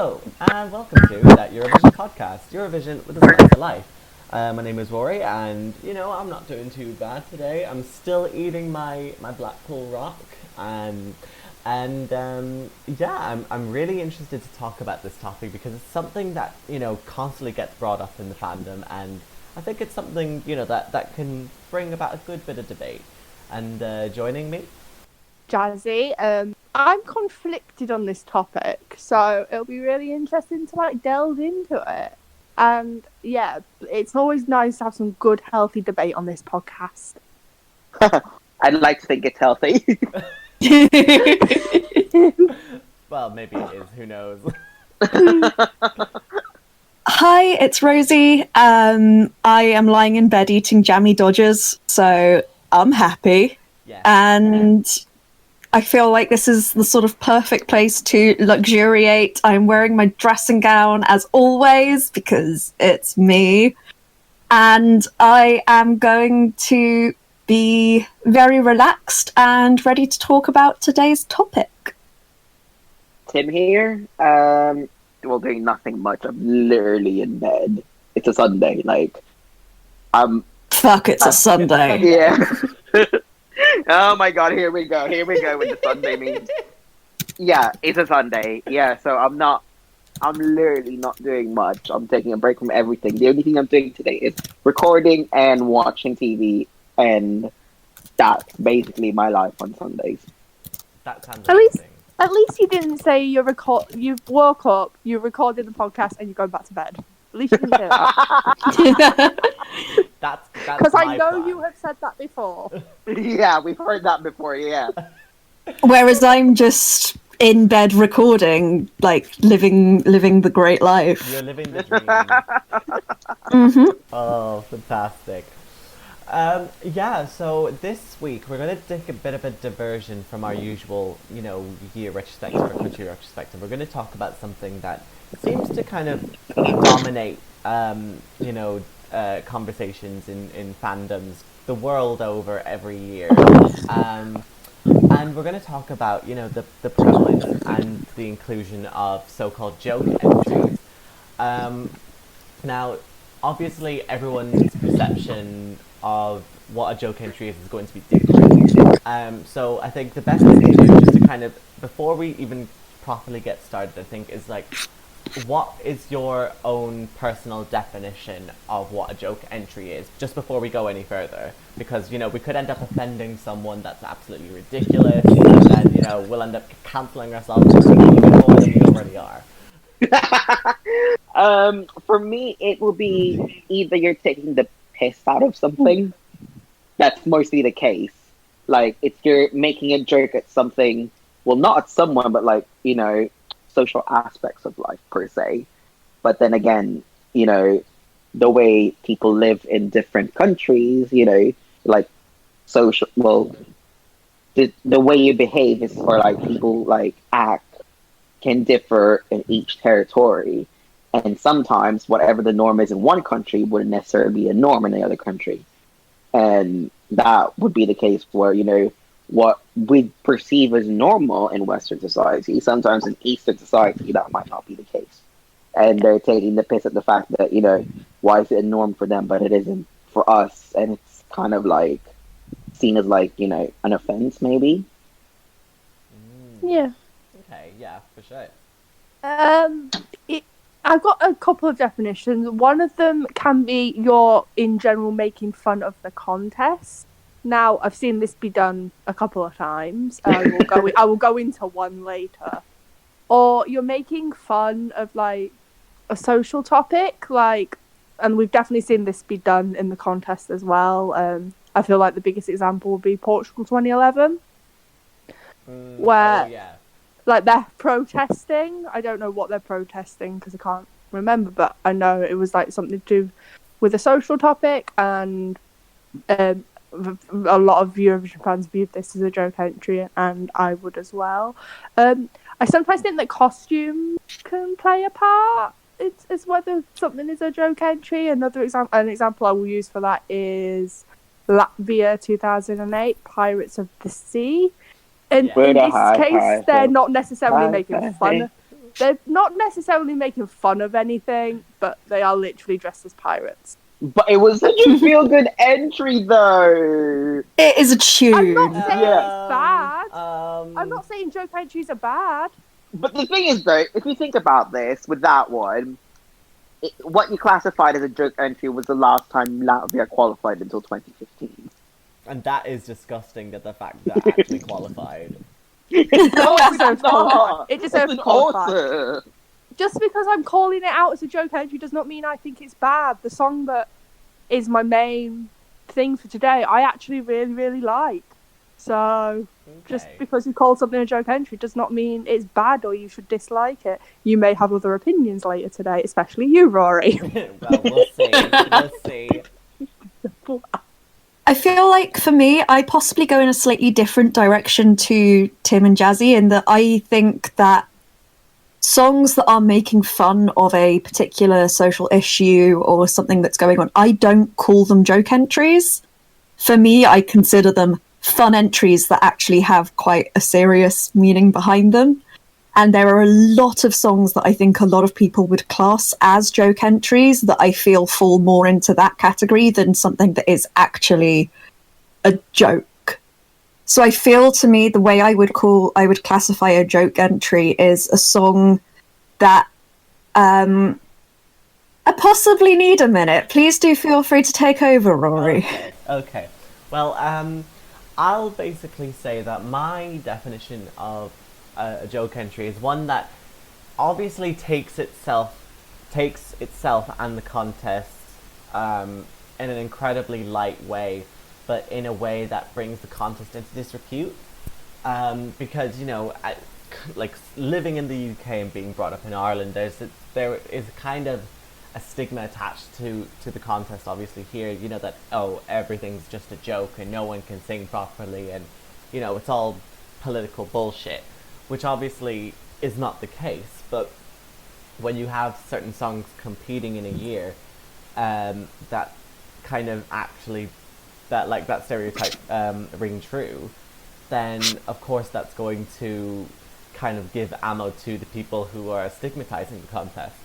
Hello, and welcome to that Eurovision podcast, Eurovision with a Slice of Life. My name is Rory, and I'm not doing too bad today. I'm still eating my Blackpool Rock, I'm really interested to talk about this topic because it's something that constantly gets brought up in the fandom, and I think it's something that can bring about a good bit of debate. And joining me, Jazzy. I'm conflicted on this topic, so it'll be really interesting to delve into it. And yeah, it's always nice to have some good, healthy debate on this podcast. I'd like to think it's healthy. well, maybe it is. Who knows? Hi, it's Rosie. I am lying in bed eating jammy Dodgers, so I'm happy. Yeah. And I feel like this is the sort of perfect place to luxuriate. I'm wearing my dressing gown as always because it's me. And I am going to be very relaxed and ready to talk about today's topic. Tim here. Doing nothing much. I'm literally in bed. It's a Sunday. Fuck, it's a Sunday. Yeah. Oh my god, here we go with the Sunday memes. Yeah, it's a Sunday. Yeah, so I'm literally not doing much. I'm taking a break from everything. The only thing I'm doing today is recording and watching TV, and that's basically my life on Sundays. That sounds amazing. At least you didn't say you woke up, you recorded the podcast, and you're going back to bed. At least you didn't say that. That's because I know plan. you have said that before. Yeah, we've heard that before, yeah. Whereas I'm just in bed recording, living the great life. You're living the dream. Mm-hmm. Oh, fantastic. So this week we're going to take a bit of a diversion from our usual, year retrospective or country retrospective. We're going to talk about something that seems to kind of dominate, conversations in fandoms the world over every year. And we're going to talk about, the prevalence and the inclusion of so-called joke entries. Now, obviously, everyone's perception of what a joke entry is going to be different. So I think the best thing to do, just to kind of, before we even properly get started, I think, is what is your own personal definition of what a joke entry is, just before we go any further? Because, we could end up offending someone that's absolutely ridiculous, and then, we'll end up cancelling ourselves even more than we already are. For me, it will be either you're taking the piss out of something. That's mostly the case. If you're making a joke at something, well, not at someone, but social aspects of life per se. But then again, the way people live in different countries, social, well, the way you behave is, or people act can differ in each territory. And sometimes whatever the norm is in one country wouldn't necessarily be a norm in the other country. And that would be the case where, what we perceive as normal in Western society, sometimes in Eastern society, that might not be the case. And they're taking the piss at the fact that, why is it a norm for them, but it isn't for us? And it's kind of seen as an offense, maybe. Yeah. Okay, yeah, for sure. I've got a couple of definitions. One of them can be you're in general making fun of the contest. Now, I've seen this be done a couple of times. I will go into one later. Or you're making fun of a social topic, and we've definitely seen this be done in the contest as well. I feel like the biggest example would be Portugal 2011, where. Oh, yeah. They're protesting. I don't know what they're protesting because I can't remember, but I know it was something to do with a social topic, and a lot of Eurovision fans viewed this as a joke entry, and I would as well. I sometimes think that costumes can play a part. It's whether something is a joke entry. An example I will use for that is Latvia 2008, Pirates of the Sea. And in this case, they're not necessarily making fun. they're not necessarily making fun of anything, but they are literally dressed as pirates. But it was such a feel-good entry, though. It is a tune. I'm not saying Yeah. it's bad. I'm not saying joke entries are bad. But the thing is, though, if you think about this with that one, what you classified as a joke entry was the last time Latvia qualified until 2015. And that is disgusting, that the fact that actually qualified. No, It deserves it's not. It deserves It's an qualified. awesome. Just because I'm calling it out as a joke entry does not mean I think it's bad. The song that is my main thing for today, I actually really, really like. So, just Okay. because you call something a joke entry does not mean it's bad or you should dislike it. You may have other opinions later today, especially you, Rory. Well, we'll see. We'll see. I feel like for me, I possibly go in a slightly different direction to Tim and Jazzy in that I think that songs that are making fun of a particular social issue or something that's going on, I don't call them joke entries. For me, I consider them fun entries that actually have quite a serious meaning behind them. And there are a lot of songs that I think a lot of people would class as joke entries that I feel fall more into that category than something that is actually a joke. So I feel, to me, the way I would classify a joke entry is a song that I possibly need a minute. Please do feel free to take over, Rory. Okay. Well, I'll basically say that my definition of a joke entry is one that obviously takes itself and the contest in an incredibly light way, but in a way that brings the contest into disrepute. Because, you know, like living in the UK and being brought up in Ireland, there is kind of a stigma attached to the contest. Obviously here, you know, that everything's just a joke and no one can sing properly, and you know, it's all political bullshit, which obviously is not the case. But when you have certain songs competing in a year that kind of actually that stereotype ring true, then of course that's going to kind of give ammo to the people who are stigmatizing the contest.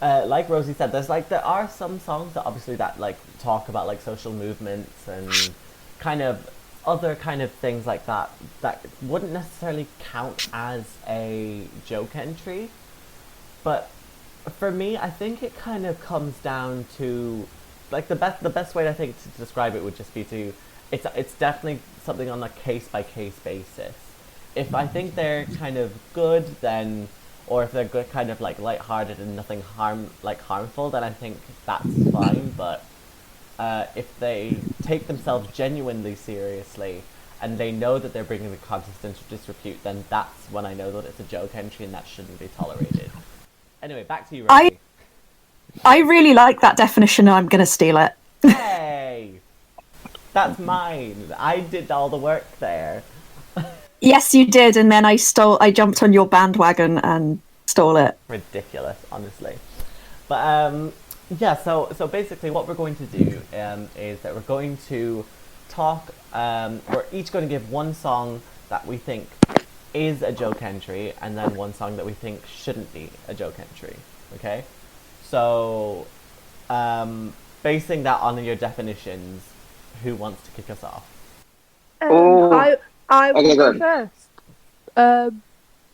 Like Rosie said, there are some songs that obviously that like talk about like social movements and kind of other kind of things like that wouldn't necessarily count as a joke entry. But for me, I think it kind of comes down to like the best way I think to describe it would just be it's definitely something on a case by case basis. If I think they're kind of good, then, or if they're good, kind of like lighthearted and nothing harmful, then I think that's fine. But if they take themselves genuinely seriously and they know that they're bringing the contest into disrepute, then that's when I know that it's a joke entry and that shouldn't be tolerated. Anyway, back to you, Rosie. I really like that definition and I'm going to steal it. Hey! That's mine. I did all the work there. Yes, you did, and then I jumped on your bandwagon and stole it. Ridiculous, honestly. But yeah, so basically what we're going to do is that we're going to talk, we're each going to give one song that we think is a joke entry and then one song that we think shouldn't be a joke entry, okay? So basing that on your definitions, who wants to kick us off? I will Okay, go good. first.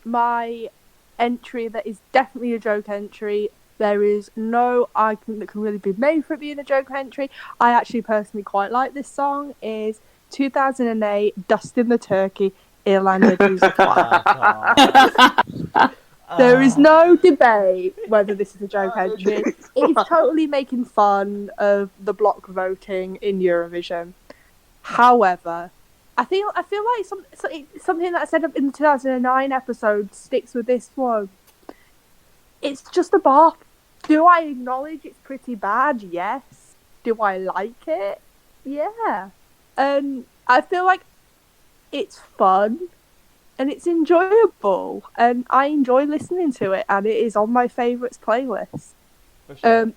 My entry that is definitely a joke entry. There is no argument that can really be made for it being a joke entry. I actually personally quite like this song. Is 2008 Dustin the Turkey, Irlanda There is no debate whether this is a joke entry. It is totally making fun of the block voting in Eurovision. However, I feel like something that I said in the 2009 episode sticks with this one. It's just a bop. Do I acknowledge it's pretty bad? Yes. Do I like it? Yeah. And I feel like it's fun and it's enjoyable and I enjoy listening to it and it is on my favourites playlist. For sure.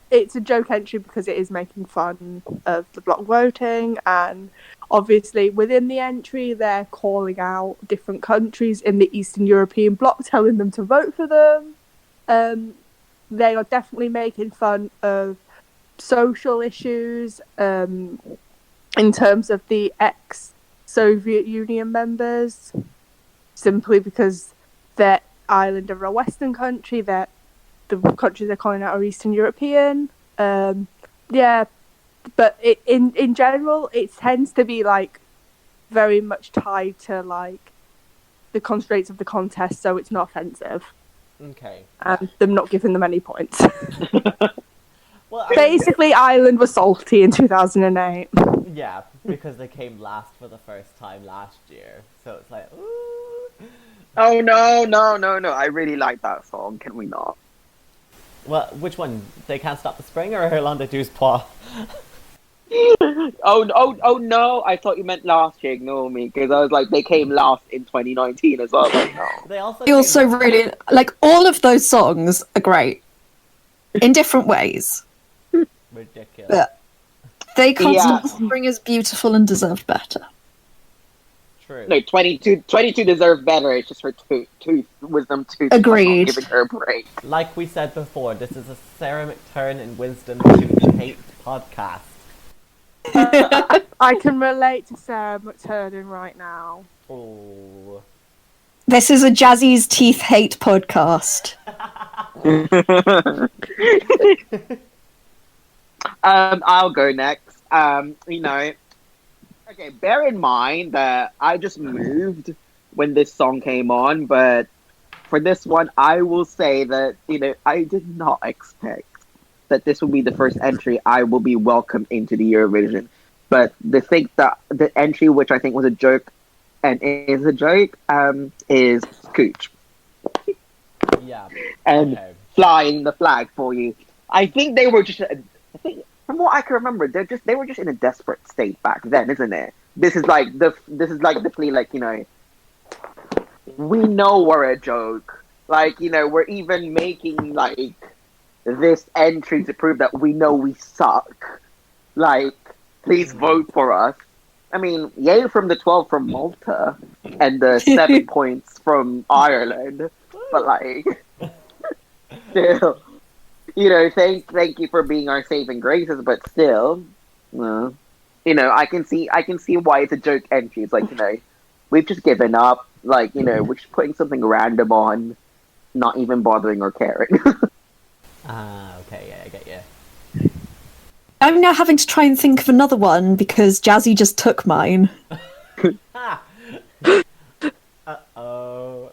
It's a joke entry because it is making fun of the block voting, and obviously within the entry they're calling out different countries in the Eastern European bloc, telling them to vote for them. They are definitely making fun of social issues in terms of the ex-Soviet Union members, simply because their Ireland are a Western country, that the countries they're calling out are Eastern European. Yeah, but in general, it tends to be like very much tied to like the constraints of the contest, so it's not offensive. Okay. And them not giving them any points. Well, I mean, Basically, Ireland was salty in 2008. yeah, because they came last for the first time last year, so it's like, ooh. Oh no! I really like that song. Can we not? Well, which one? They Can't Stop the Spring or Irlanda Douce Pois? Oh no! I thought you meant last year. Ignore me, because I was like, they came last in 2019 as well. Like, no. They also I also came- really like all of those songs are great in different ways. ridiculous. But They Can't Yeah. Stop the Spring is beautiful and deserve better. True. No, 22 deserved better. It's just her tooth wisdom tooth. Agreed. Giving her a break. Like we said before, this is a Sarah McTurn and Wisdom to Hate podcast. I can relate to Sarah McTurnan right now. Oh. This is a Jazzy's Teeth Hate podcast. I'll go next. Okay, bear in mind that I just moved when this song came on, but for this one, I will say that, I did not expect that this will be the first entry I will be welcomed into the Eurovision. But the entry, which I think was a joke and is a joke, is Scooch. Yeah. And Okay. flying the flag for you. I think they were just, from what I can remember, they were just in a desperate state back then, isn't it? This is like the plea, like, we know we're a joke. Like, we're even making like this entry to prove that we know we suck. Like, please vote for us. I mean, yay from the 12 from Malta and the 7 points from Ireland, but like, still. Thank you for being our saving graces, but still, I can see why it's a joke entry. It's like, we've just given up. Like, we're just putting something random on, not even bothering or caring. Okay, yeah, I get you. I'm now having to try and think of another one because Jazzy just took mine. Ah! Uh-oh.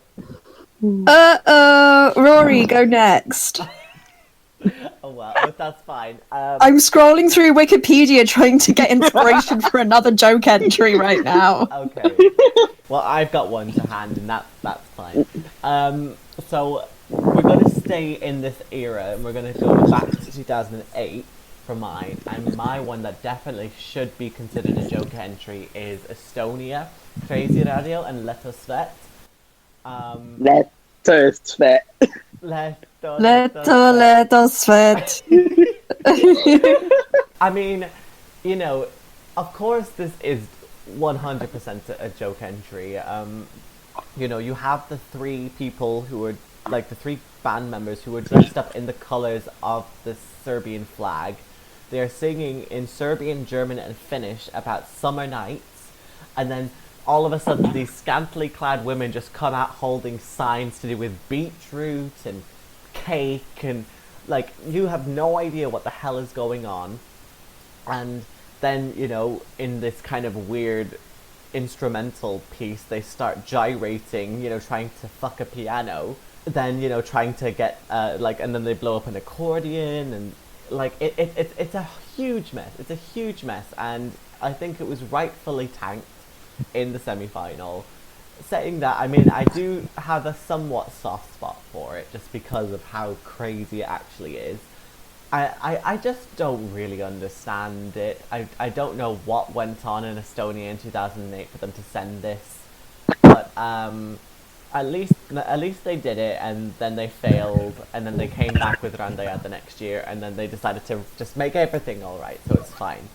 Rory, go next. Oh well, but that's fine. I'm scrolling through Wikipedia trying to get inspiration for another joke entry right now. Okay. Well, I've got one to hand, and that's fine. So we're going to stay in this era, and we're going to go back to 2008 for mine. And my one that definitely should be considered a joke entry is Estonia, Crazy Radio, and Let Us Svet. Let us sweat. Let us sweat. I mean, of course this is 100% a joke entry. You have the three people who are, like, the three band members who are dressed up in the colors of the Serbian flag. They are singing in Serbian, German, and Finnish about summer nights, and then all of a sudden these scantily clad women just come out holding signs to do with beetroot and cake, and like, you have no idea what the hell is going on. And then, in this kind of weird instrumental piece, they start gyrating, trying to fuck a piano, then, trying to get and then they blow up an accordion, and like, it's a huge mess. And I think it was rightfully tanked in the semi-final. Saying that, I mean, I do have a somewhat soft spot for it, just because of how crazy it actually is. I just don't really understand it. I don't know what went on in Estonia in 2008 for them to send this. But, At least they did it, and then they failed, and then they came back with Randaya the next year, and then they decided to just make everything all right, so it's fine.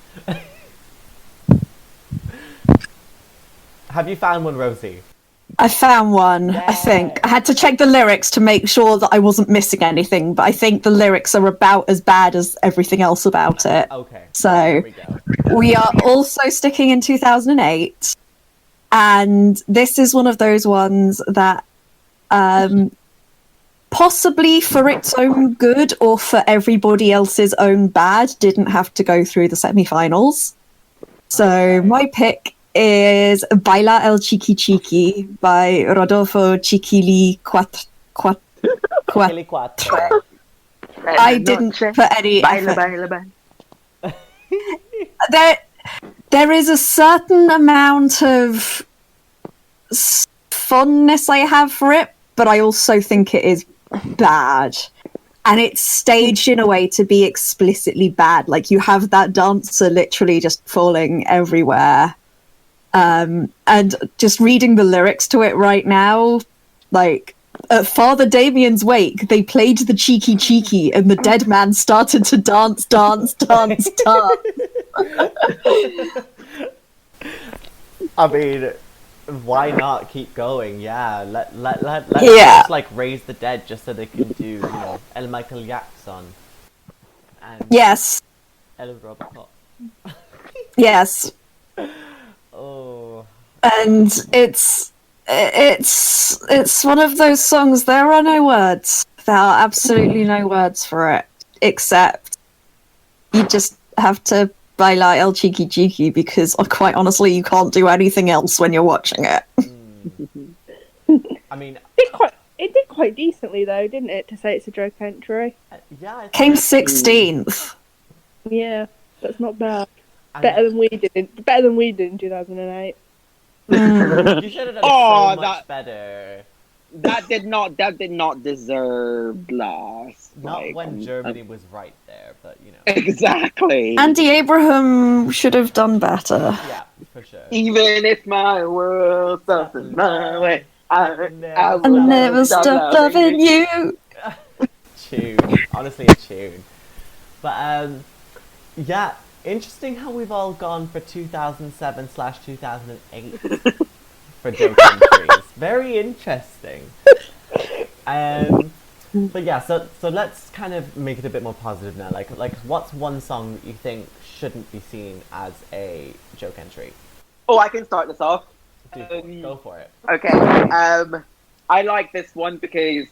Have you found one, Rosie? I found one, I think. I had to check the lyrics to make sure that I wasn't missing anything, but I think the lyrics are about as bad as everything else about it. Okay. So, there we go. we are also sticking in 2008, and this is one of those ones that, possibly for its own good or for everybody else's own bad, didn't have to go through the semi-finals. So, Okay. my pick is Baila el Chiqui Chiqui by Rodolfo Chiquili Chili Quattro. I didn't put any effort. There is a certain amount of fondness I have for it, but I also think it is bad. And it's staged in a way to be explicitly bad. Like, you have that dancer literally just falling everywhere. And just reading the lyrics to it right now, like, at Father Damien's wake, they played the Cheeky Cheeky, and the dead man started to dance. I mean, why not keep going? Yeah, let's Yeah. just, like, raise the dead just so they can do, you know, El Michael Jackson and Yes, El Robocop. yes. Oh, And it's one of those songs. There are no words. There are absolutely no words for it, except you just have to baila el cheeky cheeky, because quite honestly, you can't do anything else when you're watching it. I mean, It did quite decently though, didn't it? To say it's a joke entry. yeah, I think Came 16th. Yeah, that's not bad. I Better mean, than we did. Better than we did in 2008. you should have done Oh, so much better. That did not deserve last. Not like, when Germany was right there, but you know. Exactly. Andy Abraham should have done better. Yeah, for sure. Even if my world doesn't my way, I I'll will never stop loving you. Tune, honestly, a tune. But yeah, interesting how we've all gone for 2007/2008 for joke entries. Very interesting. But yeah, so let's kind of make it a bit more positive now. Like what's one song that you think shouldn't be seen as a joke entry? Oh, I can start this off. Go for it. Okay. I like this one because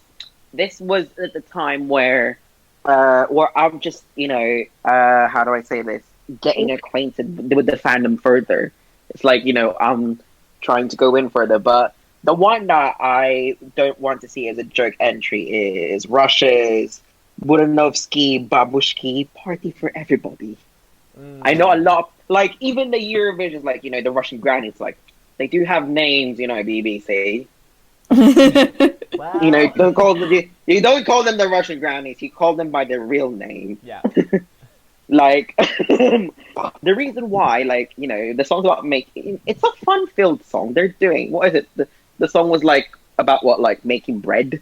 this was at the time where I'm just, you know, how do I say this? Getting acquainted with the fandom further. It's like, you know, I'm trying to go in further, but the one that I don't want to see as a joke entry is Russia's Budanovsky Babushki Party for Everybody. I know a lot, like, even the Eurovision, like, you know, the Russian grannies, like, they do have names, you know, BBC. Well, You know, you don't call them the Russian grannies, you call them by their real name. yeah. Like, the reason why, like, you know, the song's about making, it's a fun-filled song. They're doing, what is it? The song was, like, about what, like, making bread?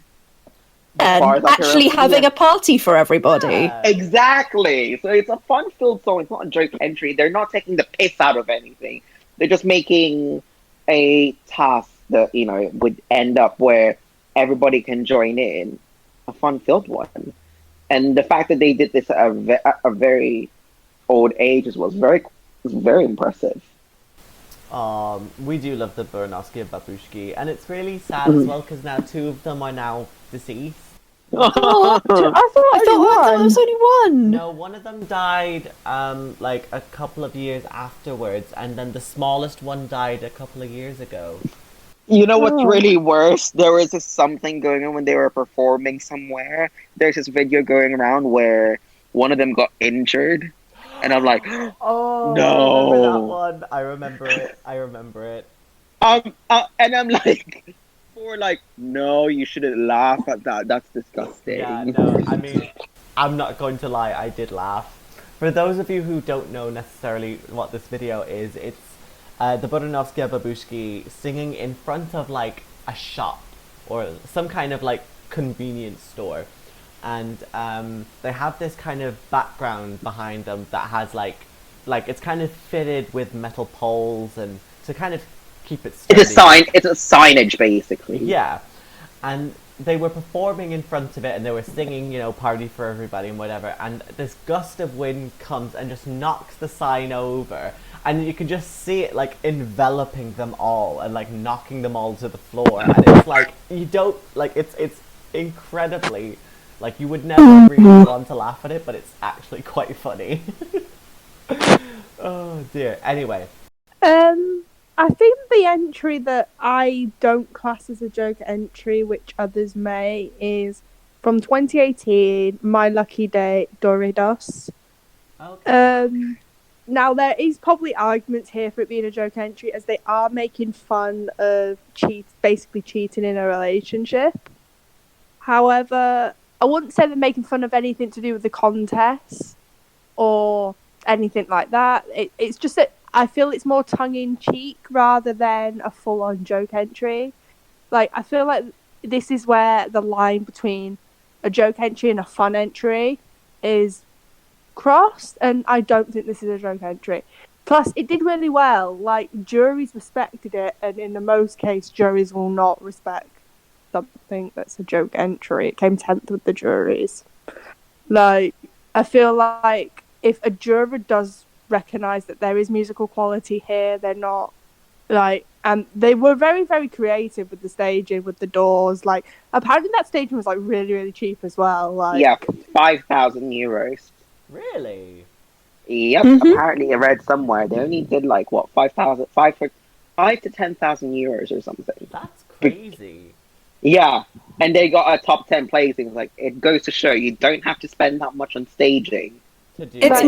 And As far as I can actually remember. having a party for everybody. Yeah. Exactly. So it's a fun-filled song. It's not a joke entry. They're not taking the piss out of anything. They're just making a task that, you know, would end up where everybody can join in. A fun-filled one. And the fact that they did this at a very old age was very impressive. We do love the Baranovsky and Babushki, and it's really sad as well because now two of them are now deceased. Oh, I thought there was only one. No, one of them died like a couple of years afterwards, and then the smallest one died a couple of years ago. You know what's really worse? There was this something going on when they were performing somewhere. There's this video going around where one of them got injured, and I'm like, Oh, no. I remember that one. I remember it. And I'm like, no, you shouldn't laugh at that. That's disgusting. Yeah, no, I mean, I'm not going to lie, I did laugh. For those of you who don't know necessarily what this video is, it's the Budanovsky Babushki singing in front of, like, a shop or some kind of like convenience store, and they have this kind of background behind them that has like it's kind of fitted with metal poles and to kind of keep it sturdy. It's a signage basically. Yeah, and they were performing in front of it and they were singing, you know, party for everybody and whatever, and this gust of wind comes and just knocks the sign over, and you can just see it like enveloping them all and like knocking them all to the floor, and it's like you don't like it's incredibly like you would never really want to laugh at it, but it's actually quite funny. Oh dear. Anyway. I think the entry that I don't class as a joke entry, which others may, is from 2018, My Lucky Day, Doritos. Okay. Now, there is probably arguments here for it being a joke entry, as they are making fun of basically cheating in a relationship. However, I wouldn't say they're making fun of anything to do with the contest or anything like that. It's just that I feel it's more tongue-in-cheek rather than a full-on joke entry. Like, I feel like this is where the line between a joke entry and a fun entry is crossed, and I don't think this is a joke entry. Plus, it did really well. Like, juries respected it, and in the most case, juries will not respect something that's a joke entry. It came 10th with the juries. Like, I feel like if a juror does recognise that there is musical quality here, they're not like, and they were very, very creative with the staging, with the doors. Like, apparently that staging was like really, really cheap as well. Like, Yeah, €5,000. Really? Yep. Apparently, I read somewhere they only did like what 5,000, 5 to 10,000 euros or something. That's crazy. Yeah, and they got a top 10 placing. Like, it goes to show you don't have to spend that much on staging. It's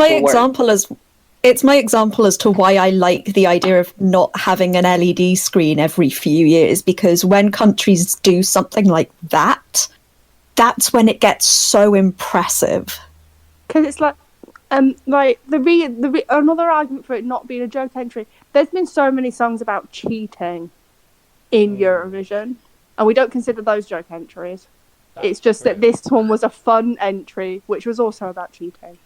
my example as to why I like the idea of not having an LED screen every few years, because when countries do something like that, that's when it gets so impressive. Because it's like another argument for it not being a joke entry. There's been so many songs about cheating in Eurovision, and we don't consider those joke entries. It's just that this one was a fun entry, which was also about cheating.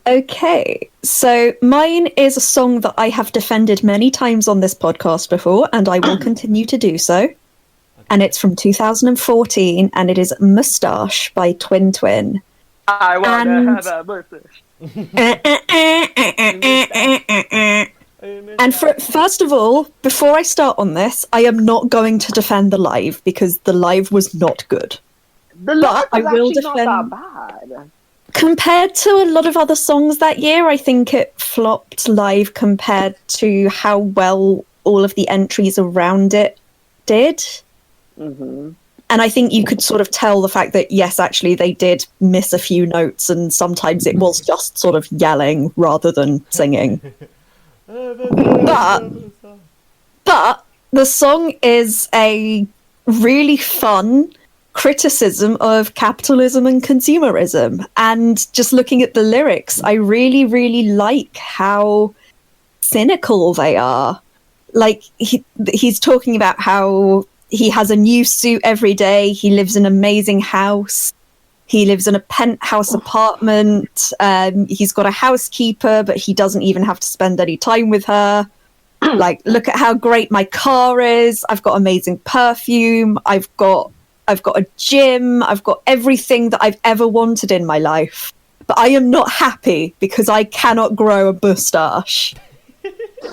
Okay, so mine is a song that I have defended many times on this podcast before, and I will continue to do so. Okay. And it's from 2014, and it is Moustache by Twin Twin. I want to have a moustache. And first of all, before I start on this, I am not going to defend the live, because the live was not good. The live was actually not that bad. Compared to a lot of other songs that year, I think it flopped live compared to how well all of the entries around it did. Mm-hmm. And I think you could sort of tell the fact that, yes, actually they did miss a few notes, and sometimes it was just sort of yelling rather than singing. But the song is a really fun criticism of capitalism and consumerism. And just looking at the lyrics, I really, really like how cynical they are. Like, he's talking about how he has a new suit every day, he lives in an amazing house, he lives in a penthouse apartment, he's got a housekeeper, but he doesn't even have to spend any time with her. Like, look at how great my car is, I've got amazing perfume, I've got a gym, I've got everything that I've ever wanted in my life. But I am not happy because I cannot grow a moustache.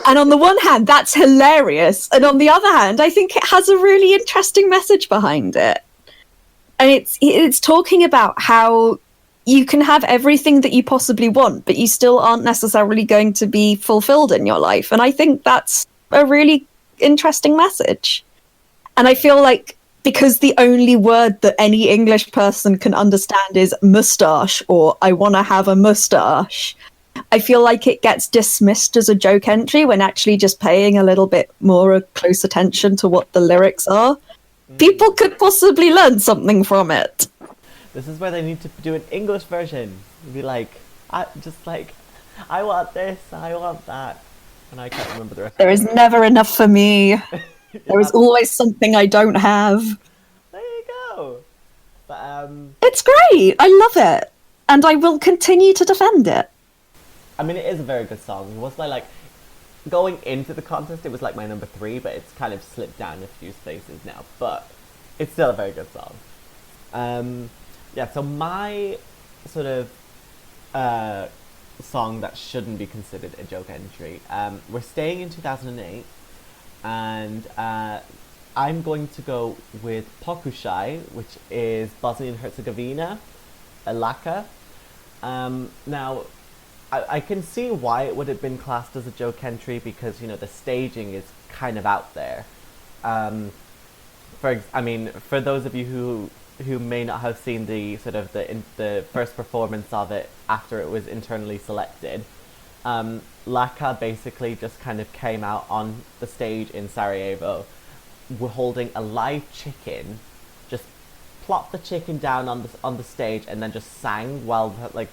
And on the one hand, that's hilarious. And on the other hand, I think it has a really interesting message behind it. And it's talking about how you can have everything that you possibly want, but you still aren't necessarily going to be fulfilled in your life. And I think that's a really interesting message. And I feel like, because the only word that any English person can understand is moustache, or I want to have a moustache, I feel like it gets dismissed as a joke entry when actually just paying a little bit more close attention to what the lyrics are, people could possibly learn something from it. This is where they need to do an English version. Be like, I want this, I want that. And I can't remember the rest. There is never enough for me. There is always something I don't have. But It's great. I love it. And I will continue to defend it. I mean, it is a very good song. It was like going into the contest, it was like my number 3, but it's kind of slipped down a few spaces now. But it's still a very good song. Yeah, so my sort of song that shouldn't be considered a joke entry. We're staying in 2008, and I'm going to go with Pokušaj, which is Bosnia and Herzegovina, Laka. Now, I can see why it would have been classed as a joke entry because, you know, the staging is kind of out there. For those of you who may not have seen the sort of the first performance of it after it was internally selected, Laka basically just kind of came out on the stage in Sarajevo, holding a live chicken, just plopped the chicken down on the stage and then just sang while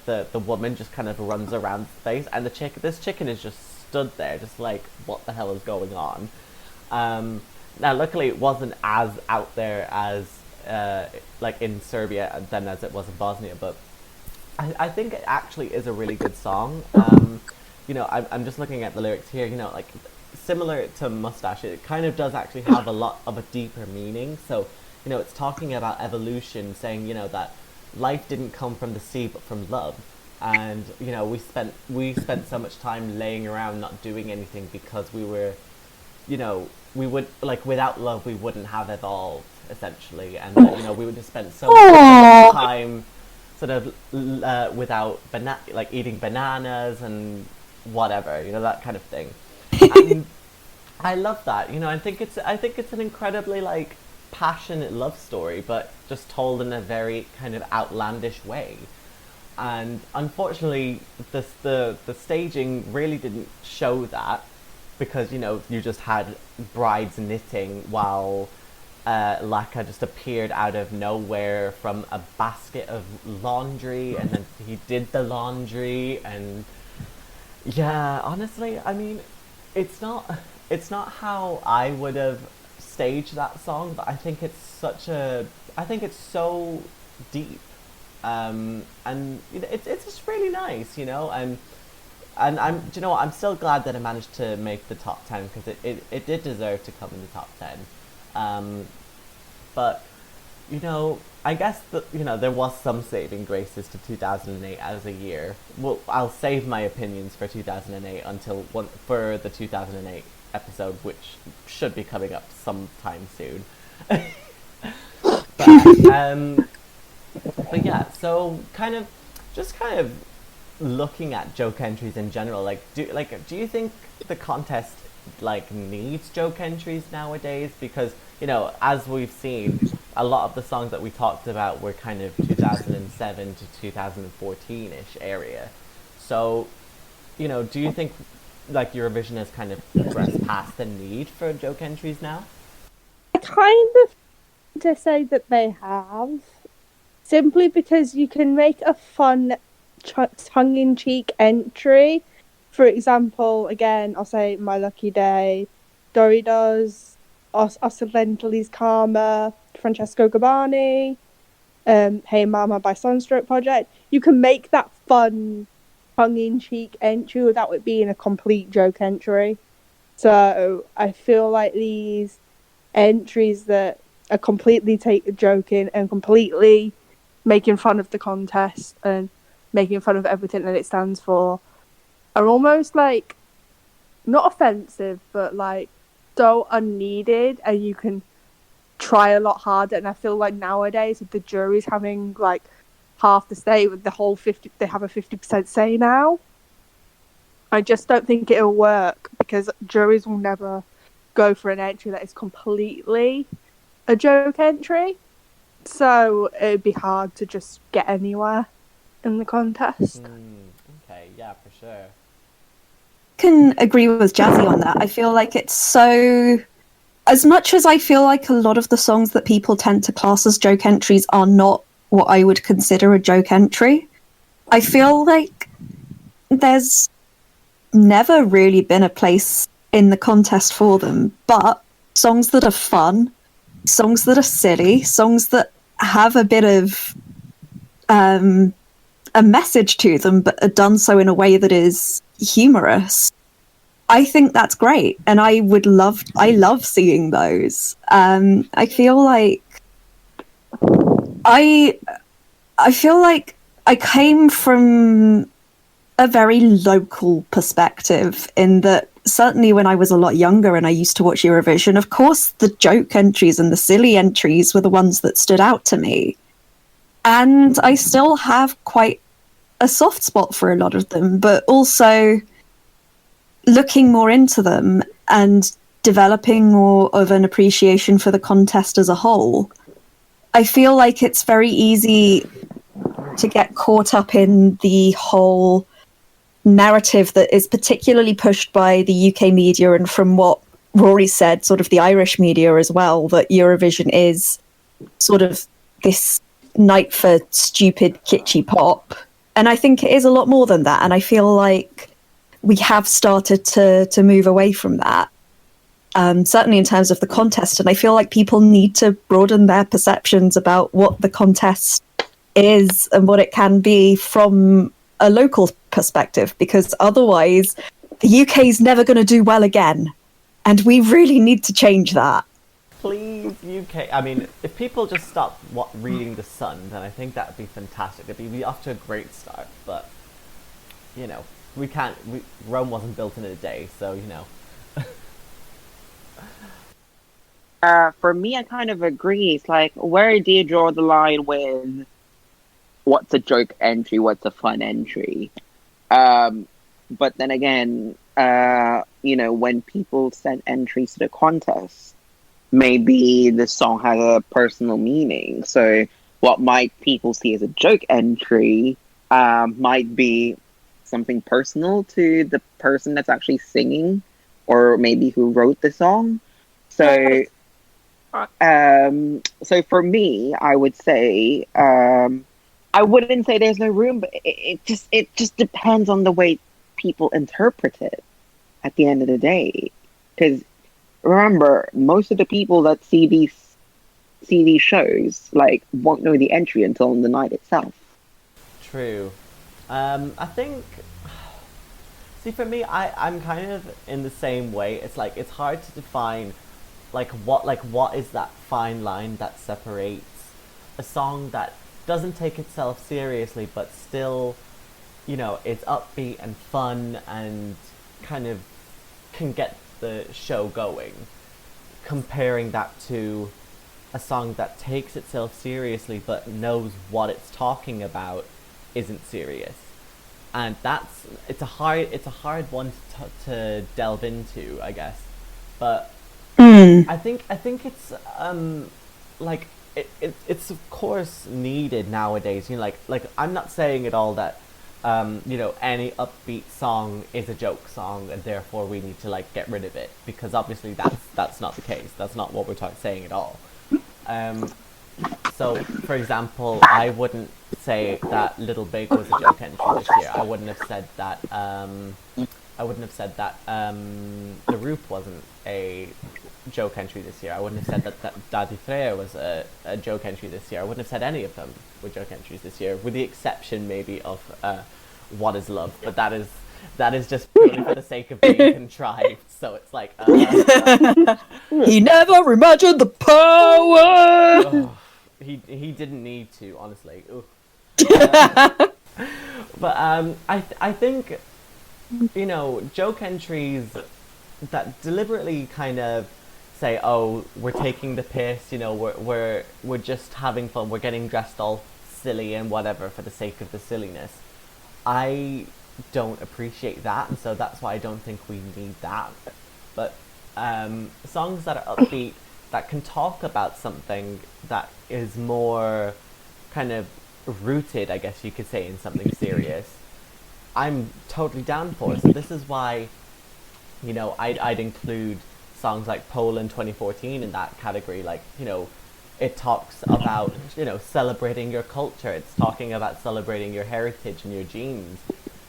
the woman just kind of runs around the space, and this chicken is just stood there just like, what the hell is going on? Now luckily it wasn't as out there as like in Serbia than as it was in Bosnia, but I think it actually is a really good song. You know, I'm just looking at the lyrics here, you know, like similar to Mustache, it kind of does actually have a lot of a deeper meaning. So, you know, it's talking about evolution, saying, you know, that life didn't come from the sea but from love. And, you know, we spent so much time laying around not doing anything because we were, you know, we would, like, without love we wouldn't have evolved, essentially. And, you know, we would have spent so much time sort of without eating bananas and whatever, you know, that kind of thing. And I love that, you know. I think it's an incredibly like passionate love story, but just told in a very kind of outlandish way. And unfortunately, the staging really didn't show that, because, you know, you just had brides knitting while Laka just appeared out of nowhere from a basket of laundry, and then he did the laundry. And yeah, honestly, I mean, it's not how I would have staged that song, but I think it's so deep, and you know, it's just really nice, you know. And I'm, do you know what, I'm still glad that it managed to make the top 10, because it did deserve to come in the top 10. But, you know, I guess that, you know, there was some saving graces to 2008 as a year. Well, I'll save my opinions for 2008 for the 2008 episode, which should be coming up sometime soon. But yeah, so kind of looking at joke entries in general, do you think the contest like needs joke entries nowadays? Because, you know, as we've seen, a lot of the songs that we talked about were kind of 2007 to 2014-ish area. So, you know, do you think like Eurovision has kind of progressed past the need for joke entries now? I kind of to say that they have, simply because you can make a fun tongue-in-cheek entry. For example, again, I'll say My Lucky Day, Doritos, Occidentali's Karma, Francesco Gabbani, Hey Mama by Sunstroke Project. You can make that fun tongue-in-cheek entry without it being a complete joke entry. So I feel like these entries that are completely joking and completely making fun of the contest and making fun of everything that it stands for are almost like not offensive, but like so unneeded, and you can try a lot harder. And I feel like nowadays, with the juries having like half the say, with the whole 50, they have a 50% say now. I just don't think it'll work, because juries will never go for an entry that is completely a joke entry. So it'd be hard to just get anywhere in the contest. Okay, yeah, for sure. Can agree with Jazzy on that. I feel like it's so... As much as I feel like a lot of the songs that people tend to class as joke entries are not what I would consider a joke entry, I feel like there's never really been a place in the contest for them. But songs that are fun, songs that are silly, songs that have a bit of a message to them, but are done so in a way that is humorous. I think that's great, and I love seeing those. I feel like I feel like I came from a very local perspective in that certainly when I was a lot younger and I used to watch Eurovision, of course the joke entries and the silly entries were the ones that stood out to me. And I still have quite a soft spot for a lot of them, but also looking more into them and developing more of an appreciation for the contest as a whole, I feel like it's very easy to get caught up in the whole narrative that is particularly pushed by the UK media, and from what Rory said, sort of the Irish media as well, that Eurovision is sort of this night for stupid kitschy pop. And I think it is a lot more than that, and I feel like we have started to move away from that, certainly in terms of the contest. And I feel like people need to broaden their perceptions about what the contest is and what it can be from a local perspective, because otherwise the UK is never going to do well again, and we really need to change that. Please, UK. I mean, if people just stop reading The Sun, then I think that would be fantastic. It'd be off to a great start, but, you know, we can't... Rome wasn't built in a day, so, you know. For me, I kind of agree. It's like, where do you draw the line with what's a joke entry, what's a fun entry? But then again, you know, when people send entries to the contest, maybe the song has a personal meaning. So what might people see as a joke entry might be something personal to the person that's actually singing, or maybe who wrote the song. So, so for me, I would say I wouldn't say there's no room, but it just depends on the way people interpret it at the end of the day. Because remember, most of the people that see these shows like won't know the entry until on the night itself. True. I think... See, for me, I'm kind of in the same way. It's like, it's hard to define what is that fine line that separates a song that doesn't take itself seriously but still, you know, it's upbeat and fun and kind of can get the show going, comparing that to a song that takes itself seriously but knows what it's talking about isn't serious. And it's a hard one to delve into, I guess. But I think it's like it's of course needed nowadays. You know, like I'm not saying at all that you know, any upbeat song is a joke song and therefore we need to like get rid of it, because obviously that's not the case. That's not what we're saying at all. So, for example, I wouldn't say that Little Big was a joke entry this year. I wouldn't have said that. The Roop wasn't a joke entry this year. I wouldn't have said that Daddy Freya was a joke entry this year. I wouldn't have said any of them were joke entries this year, with the exception maybe of What Is Love. But that is just purely for the sake of being contrived. So it's like He never imagined the power. He didn't need to, honestly. But I think, you know, joke entries that deliberately kind of say, oh, we're taking the piss, you know, we're just having fun, we're getting dressed all silly and whatever for the sake of the silliness. I don't appreciate that, and so that's why I don't think we need that. But songs that are upbeat, that can talk about something that is more kind of rooted, I guess you could say, in something serious, I'm totally down for. So this is why, you know, I'd include songs like Poland 2014 in that category. Like, you know, it talks about, you know, celebrating your culture. It's talking about celebrating your heritage and your genes,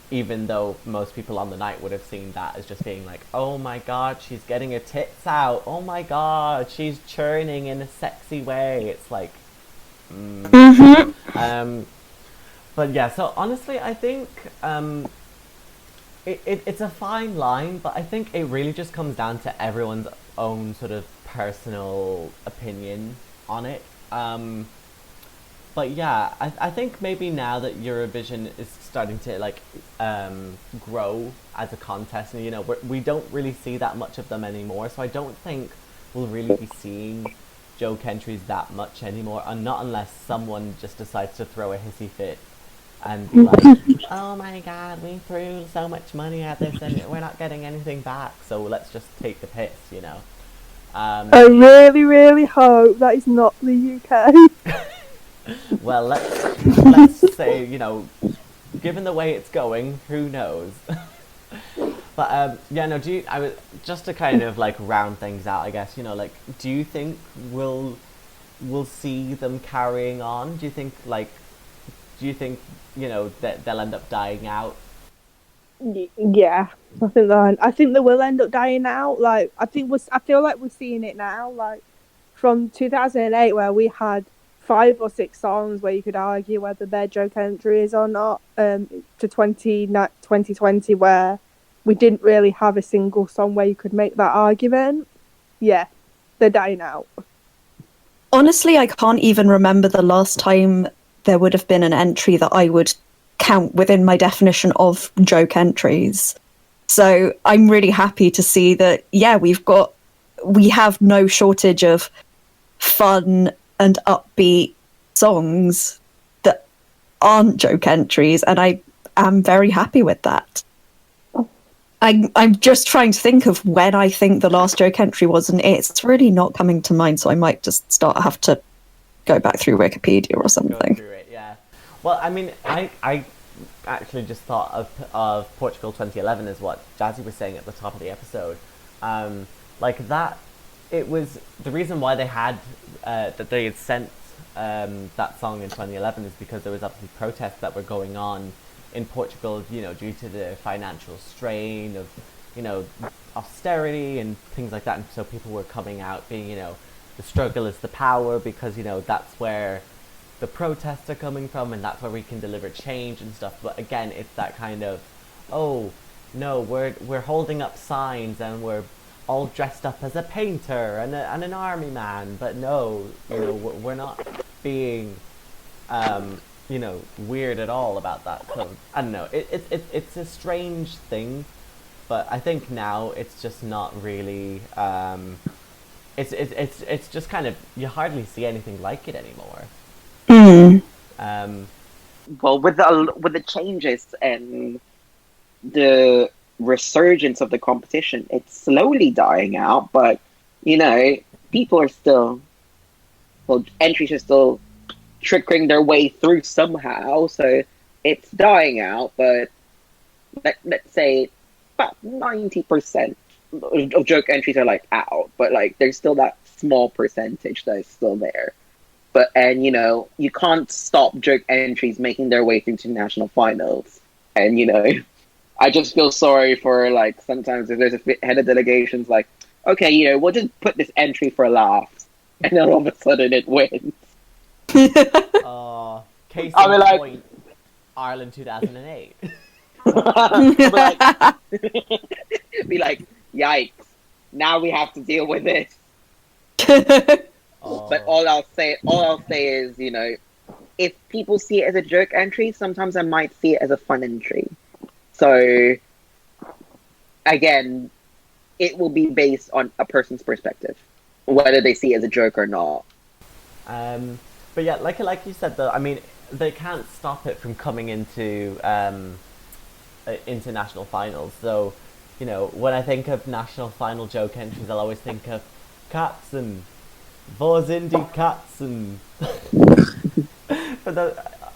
even though most people on the night would have seen that as just being like, oh my god, she's getting her tits out, oh my god, she's churning in a sexy way. It's like, But yeah, so honestly, I think it's a fine line, but I think it really just comes down to everyone's own sort of personal opinion on it. But yeah, I think maybe now that Eurovision is starting to like grow as a contest, and we don't really see that much of them anymore. So I don't think we'll really be seeing joke entries that much anymore, and not unless someone just decides to throw a hissy fit and be like, "Oh my God, we threw so much money at this, and we're not getting anything back. So let's just take the piss," I really, really hope that is not the UK. Well, let's say, given the way it's going, who knows? But yeah, no. Just to kind of like round things out, I guess, do you think we'll see them carrying on? Do you think that they'll end up dying out? Yeah, I think they will end up dying out. Like, I feel like we're seeing it now. Like, from 2008, where we had 5 or 6 songs where you could argue whether they're joke entries or not, to 2020, where we didn't really have a single song where you could make that argument. Yeah, they're dying out. Honestly, I can't even remember the last time there would have been an entry that I would count within my definition of joke entries. So I'm really happy to see that, yeah, we have no shortage of fun and upbeat songs that aren't joke entries, and I am very happy with that. I'm just trying to think of when I think the last joke entry was, and it's really not coming to mind, so I might just have to go back through Wikipedia or something. Go through it, yeah. Well, I mean, I actually just thought of Portugal 2011 as what Jazzy was saying at the top of the episode. Like that, it was the reason why they had that they had sent that song in 2011 is because there was obviously protests that were going on in Portugal, due to the financial strain of, austerity and things like that. And so people were coming out being, the struggle is the power, because, that's where the protests are coming from, and that's where we can deliver change and stuff. But again, it's that kind of, oh, no, we're holding up signs and we're all dressed up as a painter and an army man, but no, we're not being weird at all about that. So I don't know. It's a strange thing, but I think now it's just not really. It's just kind of, you hardly see anything like it anymore. Well, with the changes and the resurgence of the competition, it's slowly dying out. But people are still, entries are still trickling their way through somehow, so it's dying out. But let's say about 90% of joke entries are like out, but like there's still that small percentage that is still there. But you can't stop joke entries making their way through to national finals. And I just feel sorry for, like, sometimes if there's a head of delegations like, okay, we'll just put this entry for laughs, and then all of a sudden it wins. Case in point, Ireland 2008. Be like, yikes! Now we have to deal with this. But all I'll say is, if people see it as a joke entry, sometimes I might see it as a fun entry. So, again, it will be based on a person's perspective, whether they see it as a joke or not. But yeah, like you said, though, I mean, they can't stop it from coming into national finals. So, when I think of national final joke entries, I'll always think of Katzen, wo sind die Katzen?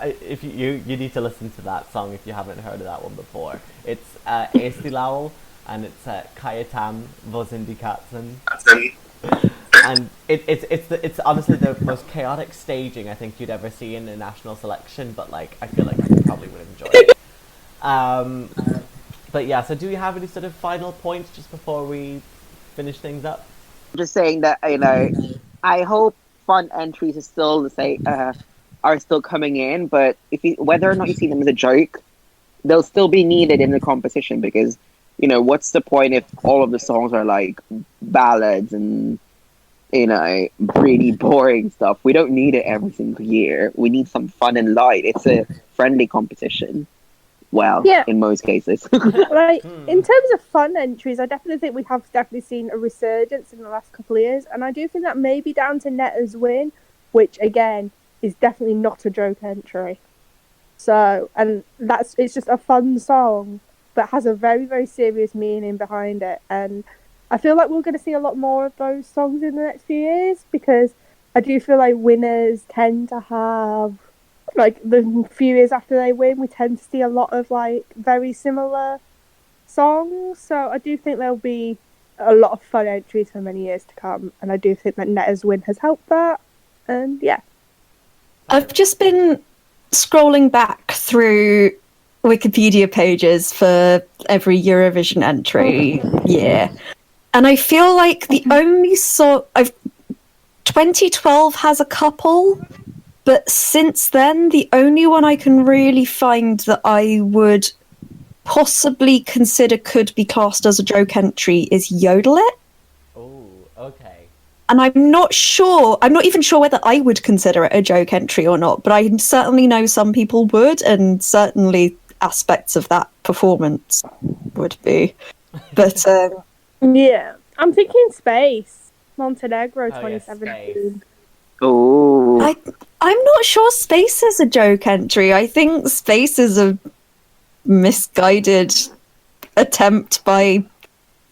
If you need to listen to that song if you haven't heard of that one before. It's Esti Lowell, and it's Kajetam, wo sind die Katzen? And it's honestly the most chaotic staging I think you'd ever see in a national selection, but like I feel like you probably would enjoy it. But yeah, so do we have any sort of final points just before we finish things up? I'm just saying that I hope fun entries are still are still coming in, but whether or not you see them as a joke, they'll still be needed in the competition because, what's the point if all of the songs are like ballads and, really boring stuff? We don't need it every single year. We need some fun and light. It's a friendly competition. Well, Yeah. in most cases. Like, in terms of fun entries, I definitely think we have definitely seen a resurgence in the last couple of years, and I do think that may be down to Netta's win, which again is definitely not a joke entry. So, and it's just a fun song, but has a very, very serious meaning behind it, and I feel like we're going to see a lot more of those songs in the next few years, because I do feel like winners tend to have, like, the few years after they win, we tend to see a lot of, like, very similar songs. So I do think there'll be a lot of fun entries for many years to come, and I do think that Netta's win has helped that. And yeah. I've just been scrolling back through Wikipedia pages for every Eurovision entry year, and I feel like the only 2012 has a couple, but since then, the only one I can really find that I would possibly consider could be classed as a joke entry is Yodel It. Oh, okay. And I'm not even sure whether I would consider it a joke entry or not, but I certainly know some people would, and certainly aspects of that performance would be. But, Yeah. I'm thinking Space. Montenegro Oh, yes, 2017. Oh. I'm not sure Space is a joke entry. I think Space is a misguided attempt by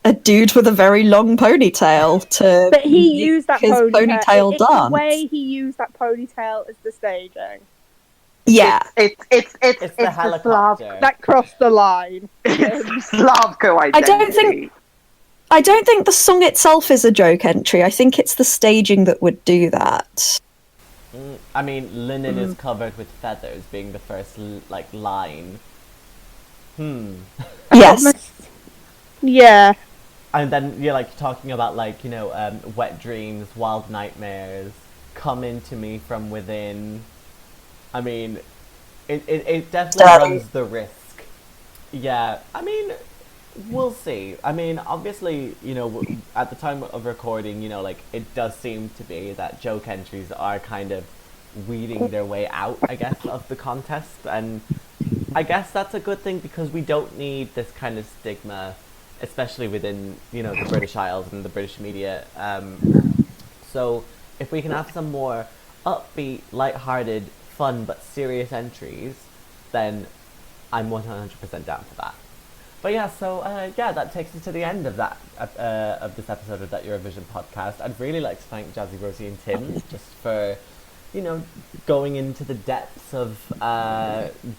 a dude with a very long ponytail to But he used that his ponytail It's the dance. way he used that ponytail as the staging Yeah. It's the the helicopter. that crossed the line. Slavko identity. I don't think the song itself is a joke entry. I think it's the staging that would do that. I mean, linen is covered with feathers being the first, line. Yes. Yeah. And then you're, talking about, wet dreams, wild nightmares, come into me from within. I mean, it definitely runs the risk. Yeah, I mean, we'll see. I mean, obviously, at the time of recording, it does seem to be that joke entries are kind of weeding their way out, I guess, of the contest. And I guess that's a good thing because we don't need this kind of stigma, especially within, the British Isles and the British media. So if we can have some more upbeat, lighthearted, fun but serious entries, then I'm 100% down for that. But yeah, so that takes us to the end of that of this episode of That Eurovision podcast. I'd really like to thank Jazzy, Rosie, and Tim just for, going into the depths of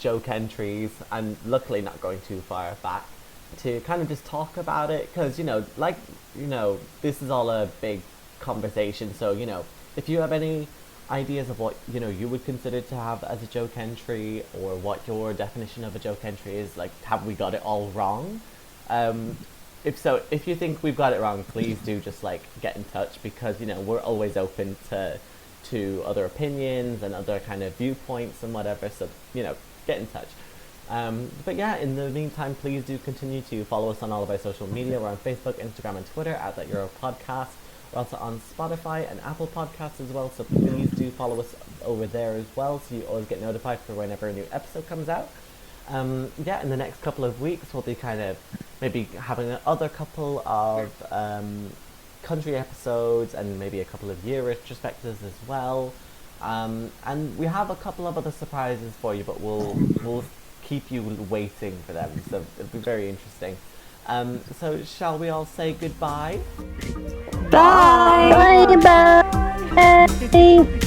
joke entries and luckily not going too far back to kind of just talk about it because this is all a big conversation. So if you have any ideas of what you would consider to have as a joke entry or what your definition of a joke entry is, have we got it all wrong? If you think we've got it wrong, please do just get in touch because we're always open to other opinions and other kind of viewpoints and whatever, so get in touch. But yeah, in the meantime, please do continue to follow us on all of our social media. We're on Facebook, Instagram, and Twitter at That Euro Podcast. We're also on Spotify and Apple Podcasts as well, so please do follow us over there as well, so you always get notified for whenever a new episode comes out. In the next couple of weeks, we'll be kind of maybe having another couple of country episodes and maybe a couple of year retrospectives as well. And we have a couple of other surprises for you, but we'll keep you waiting for them, so it'll be very interesting. So shall we all say goodbye? Bye! Bye.